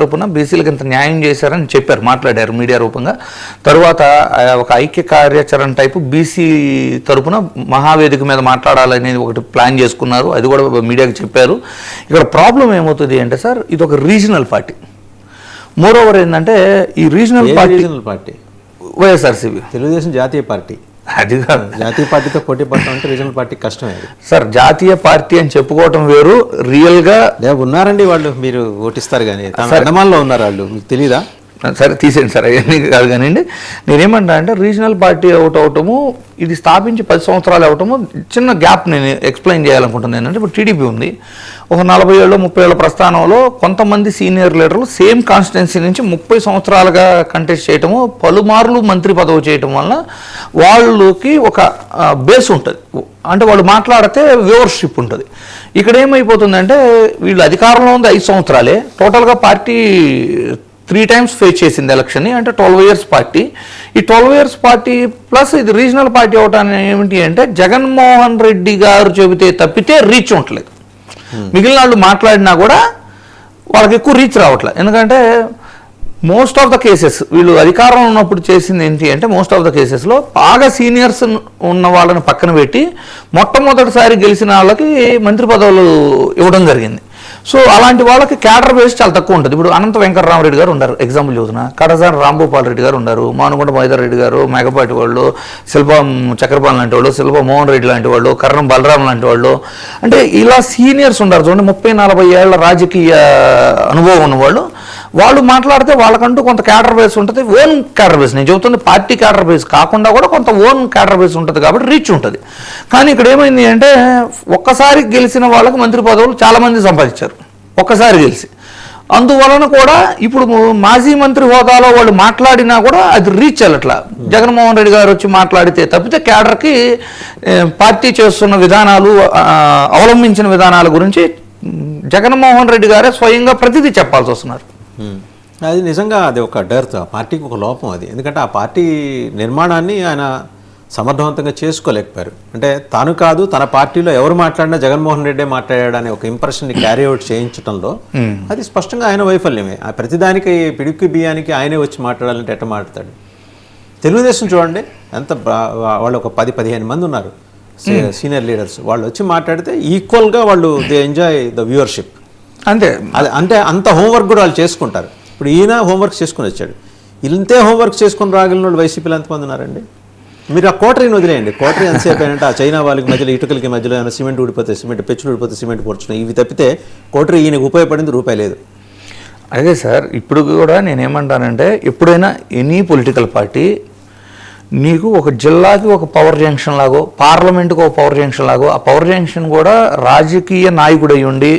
రూపంగా బీసీలకు ఇంత న్యాయం చేశారని చెప్పారు, మాట్లాడారు మీడియా రూపంగా. తర్వాత ఒక ఐక్య కార్యాచరణ టైపు బీసీ తరపున మహావేదిక మీద మాట్లాడాలనేది ఒకటి ప్లాన్ చేసుకున్నారు, అది కూడా మీడియాకి చెప్పారు. ఇక్కడ ప్రాబ్లం ఏమవుతుంది అంటే సార్, ఇది ఒక రీజనల్ పార్టీ. మోరోవర్ ఏంటంటే ఈ రీజనల్ పార్టీ వైఎస్ఆర్సీపీ, తెలుగుదేశం జాతీయ పార్టీ. అది కాదు, జాతీయ పార్టీతో పోటీ పడటం అంటే రీజనల్ పార్టీ కష్టమే సార్. జాతీయ పార్టీ అని చెప్పుకోవటం వేరు, రియల్గా ఉన్నారండి వాళ్ళు. మీరు ఓటిస్తారు కానీ అండమాన్లో ఉన్నారు వాళ్ళు, మీకు తెలీదా? సరే తీసేయండి సార్, అవన్నీ కాదు కానివ్వండి. నేనేమంటా అంటే రీజనల్ పార్టీ అవటము, ఇది స్థాపించి 10 సంవత్సరాలు అవటము, చిన్న గ్యాప్ నేను ఎక్స్ప్లెయిన్ చేయాలనుకుంటున్నాను. ఏంటంటే ఇప్పుడు టీడీపీ ఉంది, ఒక 40 ఏళ్ళు 30 ఏళ్ళ ప్రస్థానంలో కొంతమంది సీనియర్ లీడర్లు సేమ్ కాన్స్టిట్యున్సీ నుంచి 30 సంవత్సరాలుగా కంటెస్ట్ చేయటము, పలుమార్లు మంత్రి పదవి చేయటం వలన వాళ్ళకి ఒక బేస్ ఉంటుంది, అంటే వాళ్ళు మాట్లాడితే వ్యూవర్షిప్ ఉంటుంది. ఇక్కడ ఏమైపోతుందంటే వీళ్ళు అధికారంలో ఉంది 5 సంవత్సరాలే, టోటల్గా పార్టీ 3 times ఫేస్ చేసింది ఎలక్షన్ని, అంటే 12 years పార్టీ. ఈ 12 years పార్టీ ప్లస్ ఇది రీజనల్ పార్టీ అవటానికి ఏమిటి అంటే జగన్మోహన్ రెడ్డి గారు చెబితే తప్పితే రీచ్ ఉండట్లేదు. మిగిలిన వాళ్ళు మాట్లాడినా కూడా వాళ్ళకి ఎక్కువ రీచ్ రావట్లేదు. ఎందుకంటే మోస్ట్ ఆఫ్ ద కేసెస్ వీళ్ళు అధికారంలో ఉన్నప్పుడు చేసింది ఏంటి అంటే, మోస్ట్ ఆఫ్ ద కేసెస్లో బాగా సీనియర్స్ ఉన్న వాళ్ళని పక్కన పెట్టి మొట్టమొదటిసారి గెలిచిన వాళ్ళకి మంత్రి పదవులు ఇవ్వడం జరిగింది. సో అలాంటి వాళ్ళకి క్యాడర్ బేస్ చాలా తక్కువ ఉంటుంది. ఇప్పుడు అనంత వెంకటరామరెడ్డి గారు ఉన్నారు, ఎగ్జాంపుల్ చూస్తున్నా, కడసాని రాంభూపాల్ రెడ్డి గారు ఉన్నారు, మానుకొండ మైదర్ రెడ్డి గారు, మేకపాటి వాళ్ళు, శిల్పం చక్రపాల్ లాంటి వాళ్ళు, శిల్ప మోహన్ రెడ్డి లాంటి వాళ్ళు, కర్ణం బలరాం లాంటి వాళ్ళు, అంటే ఇలా సీనియర్స్ ఉన్నారు చూడండి. 30-40 ఏళ్ల రాజకీయ అనుభవం ఉన్నవాళ్ళు. వాళ్ళు మాట్లాడితే వాళ్ళకంటూ కొంత క్యాడర్ బేస్ ఉంటుంది, ఓన్ క్యాడర్ బేస్. నేను చెబుతుంది పార్టీ క్యాడర్ బేస్ కాకుండా కూడా కొంత ఓన్ క్యాడర్ బేస్ ఉంటుంది, కాబట్టి రీచ్ ఉంటుంది. కానీ ఇక్కడ ఏమైంది అంటే ఒక్కసారి గెలిచిన వాళ్ళకి మంత్రి పదవులు చాలామంది సంపాదించారు ఒక్కసారి గెలిచి. అందువలన కూడా ఇప్పుడు మాజీ మంత్రి హోదాలో వాళ్ళు మాట్లాడినా కూడా అది రీచ్ అవ్వట్లా. జగన్మోహన్ రెడ్డి గారు వచ్చి మాట్లాడితే తప్పితే క్యాడర్కి పార్టీ చేస్తున్న విధానాలు, అవలంబించిన విధానాల గురించి జగన్మోహన్ రెడ్డి గారే స్వయంగా ప్రతిదీ చెప్పాల్సి వస్తున్నారు. అది నిజంగా అది ఒక డర్త్, ఆ పార్టీకి ఒక లోపం అది. ఎందుకంటే ఆ పార్టీ నిర్మాణాన్ని ఆయన సమర్థవంతంగా చేసుకోలేకపోయారు. అంటే తాను కాదు, తన పార్టీలో ఎవరు మాట్లాడినా జగన్మోహన్ రెడ్డే మాట్లాడాడనే ఒక ఇంప్రెషన్ని క్యారీ అవుట్ చేయించడంలో అది స్పష్టంగా ఆయన వైఫల్యమే. ప్రతిదానికి పిడికి బియ్యానికి ఆయనే వచ్చి మాట్లాడాలంటే ఎట్లా మాట్లాడతాడు? తెలుగుదేశం చూడండి, ఎంత వాళ్ళు ఒక 10-15 మంది ఉన్నారు సీనియర్ లీడర్స్. వాళ్ళు వచ్చి మాట్లాడితే ఈక్వల్గా వాళ్ళు దే ఎంజాయ్ ద వ్యూవర్షిప్. అంతే, అది అంటే అంత హోంవర్క్ కూడా వాళ్ళు చేసుకుంటారు. ఇప్పుడు ఈయన హోంవర్క్ చేసుకుని వచ్చాడు, ఇంతే హోంవర్క్ చేసుకుని రాగలిగిన వాళ్ళు వైసీపీలో ఎంతమంది ఉన్నారండి? మీరు ఆ కోటరీని వదిలేయండి. కోటరీ ఎంతసేపు అయినట్టు ఆ చైనా వాళ్ళకి మధ్యలో ఇటుకలకి మధ్యలో ఏమైనా సిమెంట్ ఊడిపోతే సిమెంట్, పెచ్చులు ఊడిపోతే సిమెంట్ పొడుచున్నాయి, ఇవి తప్పితే కోటరీ ఈయనకు ఉపయోగపడింది రూపాయి లేదు. అదే సార్, ఇప్పుడు కూడా నేనేమంటానంటే ఎప్పుడైనా ఎనీ పొలిటికల్ పార్టీ నీకు ఒక జిల్లాకి ఒక పవర్ జంక్షన్ లాగో, పార్లమెంటుకు ఒక పవర్ జంక్షన్ లాగో, ఆ పవర్ జంక్షన్ కూడా రాజకీయ నాయకుడు అయి ఉండి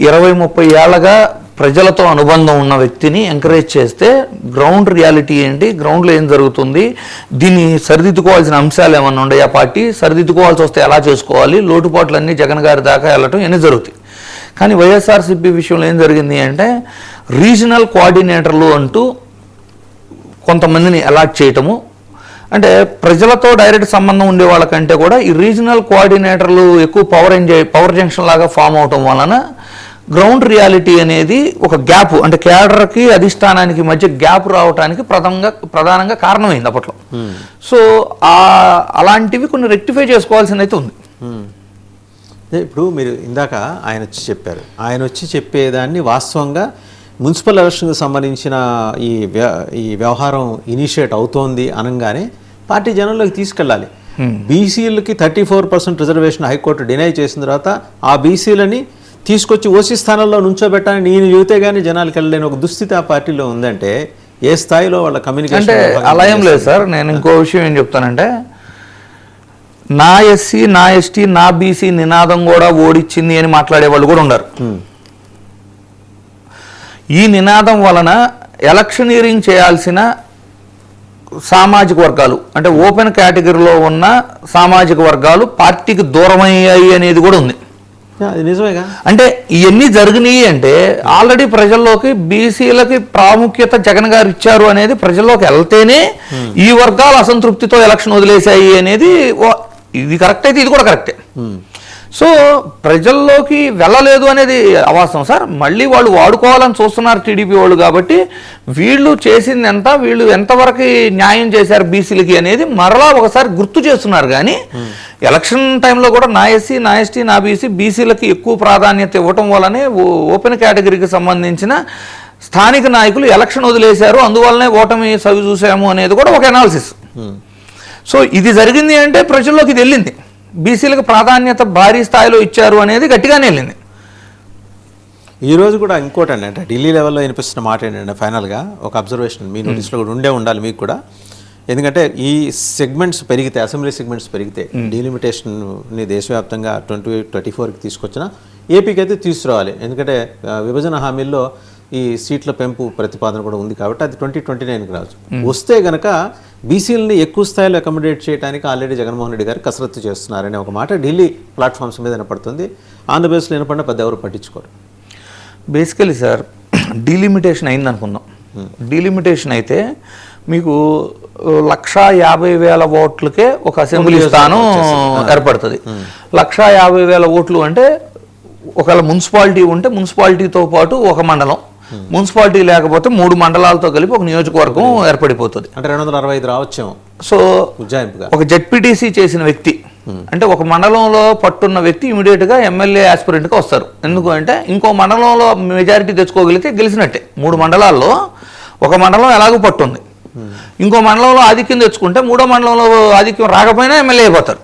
20-30 ఏళ్ళగా ప్రజలతో అనుబంధం ఉన్న వ్యక్తిని ఎంకరేజ్ చేస్తే గ్రౌండ్ రియాలిటీ ఏంటి, గ్రౌండ్లో ఏం జరుగుతుంది, దీన్ని సరిదిద్దుకోవాల్సిన అంశాలు ఏమన్నా ఉన్నాయి, ఆ పార్టీ సరిదిద్దుకోవాల్సి వస్తే ఎలా చేసుకోవాలి, లోటుపాట్లన్నీ జగన్ గారి దాకా వెళ్ళటం ఇవన్నీ జరుగుతాయి. కానీ వైఎస్ఆర్సీపీ విషయంలో ఏం జరిగింది అంటే రీజనల్ కోఆర్డినేటర్లు అంటూ కొంతమందిని అలాట్ చేయటము, అంటే ప్రజలతో డైరెక్ట్ సంబంధం ఉండే వాళ్ళకంటే కూడా ఈ రీజనల్ కోఆర్డినేటర్లు ఎక్కువ పవర్ జంక్షన్ లాగా ఫామ్ అవటం వలన గ్రౌండ్ రియాలిటీ అనేది ఒక గ్యాప్, అంటే క్యాడర్కి అధిష్టానానికి మధ్య గ్యాప్ రావడానికి ప్రధానంగా కారణమైంది అప్పట్లో. సో అలాంటివి కొన్ని రెక్టిఫై చేసుకోవాల్సిన అయితే ఉంది. ఇప్పుడు మీరు ఇందాక ఆయన వచ్చి చెప్పారు, ఆయన వచ్చి చెప్పేదాన్ని వాస్తవంగా మున్సిపల్ ఎలక్షన్కి సంబంధించిన ఈ వ్యవహారం ఇనిషియేట్ అవుతోంది అనగానే పార్టీ జనంలోకి తీసుకెళ్ళాలి. బీసీలకి 34% రిజర్వేషన్ హైకోర్టు డినై చేసిన తర్వాత ఆ బీసీలని తీసుకొచ్చి ఓసీ స్థానంలో నుంచోబెట్టాలని నేను చెబితే కానీ జనాలకు వెళ్ళలేని ఒక దుస్థితి ఆ పార్టీలో ఉందంటే ఏ స్థాయిలో వాళ్ళ కమ్యూనికేషన్ అంటే అలా ఏం లేదు సార్. నేను ఇంకో విషయం ఏం చెప్తానంటే నా ఎస్సీ, నా ఎస్టీ, నా బీసీ నినాదం కూడా ఓడిచ్చింది అని మాట్లాడే వాళ్ళు కూడా ఉన్నారు. ఈ నినాదం వలన ఎలక్షనీరింగ్ చేయాల్సిన సామాజిక వర్గాలు, అంటే ఓపెన్ కేటగిరీలో ఉన్న సామాజిక వర్గాలు పార్టీకి దూరమయ్యాయి అనేది కూడా ఉంది. నిజమేగా. అంటే ఇవన్నీ జరిగినాయి అంటే ఆల్రెడీ ప్రజల్లోకి బీసీలకి ప్రాముఖ్యత జగన్ గారు ఇచ్చారు అనేది ప్రజల్లోకి వెళ్తేనే ఈ వర్గాలు అసంతృప్తితో ఎలక్షన్ వదిలేశాయి అనేది ఇది కరెక్ట్ అయితే ఇది కూడా కరెక్టే. సో ప్రజల్లోకి వెళ్ళలేదు అనేది అవాస్తవం సార్. మళ్ళీ వాళ్ళు వాడుకోవాలని చూస్తున్నారు టీడీపీ వాళ్ళు. కాబట్టి వీళ్ళు చేసింది ఎంత, వీళ్ళు ఎంతవరకు న్యాయం చేశారు బీసీలకి అనేది మరలా ఒకసారి గుర్తు చేస్తున్నారు. కానీ ఎలక్షన్ టైంలో కూడా నా ఎస్సీ, నా ఎస్టీ, నా బీసీలకి ఎక్కువ ప్రాధాన్యత ఇవ్వటం వల్లనే ఓపెన్ కేటగిరీకి సంబంధించిన స్థానిక నాయకులు ఎలక్షన్ వదిలేశారు, అందువల్లనే ఓటమి సవి చూసాము అనేది కూడా ఒక అనాలిసిస్. సో ఇది జరిగింది అంటే ప్రజల్లోకి ఇది వెళ్ళింది, బీసీలకు ప్రాధాన్యత భారీ స్థాయిలో ఇచ్చారు అనేది గట్టిగానే వెళ్ళింది. ఈరోజు కూడా ఇంకోటి అండి, అంటే ఢిల్లీ లెవెల్లో వినిపిస్తున్న మాట ఏంటంటే ఫైనల్గా ఒక అబ్జర్వేషన్ మీ నోటీస్లో కూడా ఉండాలి మీకు కూడా. ఎందుకంటే ఈ సెగ్మెంట్స్ పెరిగితే, అసెంబ్లీ సెగ్మెంట్స్ పెరిగితే డీలిమిటేషన్ని దేశవ్యాప్తంగా 2024కి తీసుకొచ్చినా ఏపీకి అయితే తీసుకురావాలి. ఎందుకంటే విభజన హామీల్లో ఈ సీట్ల పెంపు ప్రతిపాదన కూడా ఉంది కాబట్టి అది 2029కి రావచ్చు. వస్తే గనక బీసీలని ఎక్కువ స్థాయిలో అకామిడేట్ చేయడానికి ఆల్రెడీ జగన్మోహన్ రెడ్డి గారు కసరత్తు చేస్తున్నారనే ఒక మాట ఢిల్లీ ప్లాట్ఫామ్స్ మీద వినపడుతుంది. ఆంధ్రప్రదేశ్లో వినపడిన పెద్ద ఎవరు పట్టించుకోరు. బేసికలీ సార్ డీలిమిటేషన్ అయింది అనుకుందాం. డీలిమిటేషన్ అయితే మీకు 150,000 ఓట్లకే ఒక అసెంబ్లీ స్థానం ఏర్పడుతుంది. 150,000 ఓట్లు అంటే ఒకవేళ మున్సిపాలిటీ ఉంటే మున్సిపాలిటీతో పాటు ఒక మండలం, మున్సిపాలిటీ లేకపోతే 3 మండలాలతో కలిపి ఒక నియోజకవర్గం ఏర్పడిపోతుంది. అంటే 265 రావచ్చేమో. సో ఉజ్జాయింపుగా ఒక జెడ్పీటీసీ చేసిన వ్యక్తి అంటే ఒక మండలంలో పట్టున్న వ్యక్తి ఇమీడియట్గా ఎమ్మెల్యే ఆస్పిరెంట్గా వస్తారు. ఎందుకు అంటే ఇంకో మండలంలో మెజారిటీ తెచ్చుకోగలిగితే గెలిచినట్టే. 3 మండలాల్లో ఒక మండలం ఎలాగో పట్టుంది, ఇంకో మండలంలో ఆధిక్యం తెచ్చుకుంటే 3వ మండలంలో ఆధిక్యం రాకపోయినా ఎమ్మెల్యే అయిపోతారు.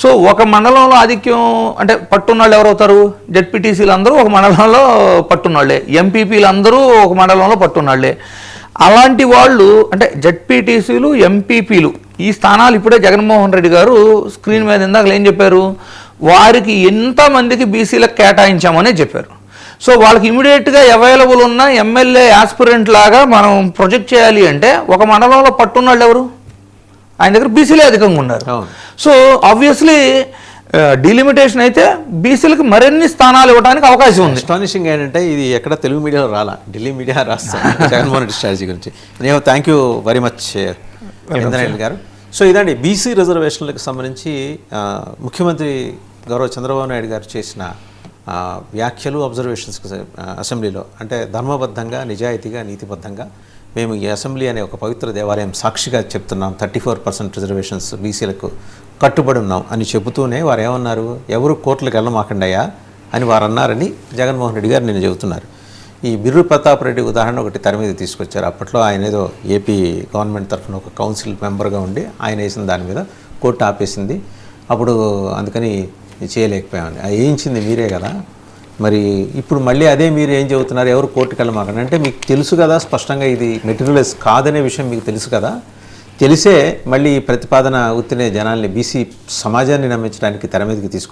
సో ఒక మండలంలో ఆధిక్యం అంటే పట్టున్నాళ్ళు ఎవరవుతారు? జెడ్పీటీసీలు అందరూ ఒక మండలంలో పట్టున్నాళ్లే, ఎంపీపీలు అందరూ ఒక మండలంలో పట్టున్నాళ్లే. అలాంటి వాళ్ళు అంటే జెడ్పీటీసీలు, ఎంపీపీలు ఈ స్థానాలు ఇప్పుడే జగన్మోహన్ రెడ్డి గారు స్క్రీన్ మీద ఇందాక ఏం చెప్పారు, వారికి ఎంతమందికి బీసీలకు కేటాయించామనే చెప్పారు. సో వాళ్ళకి ఇమీడియట్గా అవైలబుల్ ఉన్న ఎమ్మెల్యే ఆస్పిరెంట్ లాగా మనం ప్రొజెక్ట్ చేయాలి అంటే ఒక మండలంలో పట్టున్నాళ్ళు ఎవరు? ఆయన దగ్గర బీసీలే అధికంగా ఉన్నారు. సో ఆబ్వియస్లీ డీలిమిటేషన్ అయితే బీసీలకు మరిన్ని స్థానాలు ఇవ్వడానికి అవకాశం ఉంది. అస్టానిషింగ్ ఏంటంటే ఇది ఎక్కడ తెలుగు మీడియాలో రాలా, ఢిల్లీ మీడియా రాస్తాను జగన్మోహన్ రెడ్డి స్ట్రాటజీ గురించి. నేను thank you very much Indraneel గారు. సో ఇదండి బీసీ రిజర్వేషన్లకు సంబంధించి ముఖ్యమంత్రి గౌరవ చంద్రబాబు నాయుడు గారు చేసిన వ్యాఖ్యలు, అబ్జర్వేషన్స్ అసెంబ్లీలో. అంటే ధర్మబద్ధంగా, నిజాయితీగా, నీతిబద్ధంగా మేము ఈ అసెంబ్లీ అనే ఒక పవిత్ర దేవాలయం సాక్షిగా చెప్తున్నాం, 34% రిజర్వేషన్స్ బీసీలకు కట్టుబడి ఉన్నాం అని చెబుతూనే వారు ఏమన్నారు, ఎవరు కోర్టులకు వెళ్ళమాకండాయా అని వారు అన్నారని జగన్మోహన్ రెడ్డి గారు నిన్న చెబుతున్నారు. ఈ బిర్రు ప్రతాప్ రెడ్డి ఉదాహరణ ఒకటి తెర మీద తీసుకొచ్చారు. అప్పట్లో ఆయన ఏదో ఏపీ గవర్నమెంట్ తరఫున ఒక కౌన్సిల్ మెంబర్గా ఉండి ఆయన వేసిన దాని మీద కోర్టు ఆపేసింది. అప్పుడు అందుకని చేయలేకపోయామని. అది వేయించింది మీరే కదా. మరి ఇప్పుడు మళ్ళీ అదే మీరు ఏం చెబుతున్నారు, ఎవరు కోర్టుకు వెళ్ళమాకండి అంటే మీకు తెలుసు కదా స్పష్టంగా ఇది మెటీరియలైజ్ కాదనే విషయం మీకు తెలుసు కదా. తెలిసే మళ్ళీ ఈ ప్రతిపాదన ఉత్తినే జనాల్ని, బీసీ సమాజాన్ని నమ్మించడానికి తెర మీదకి తీసుకొచ్చారు.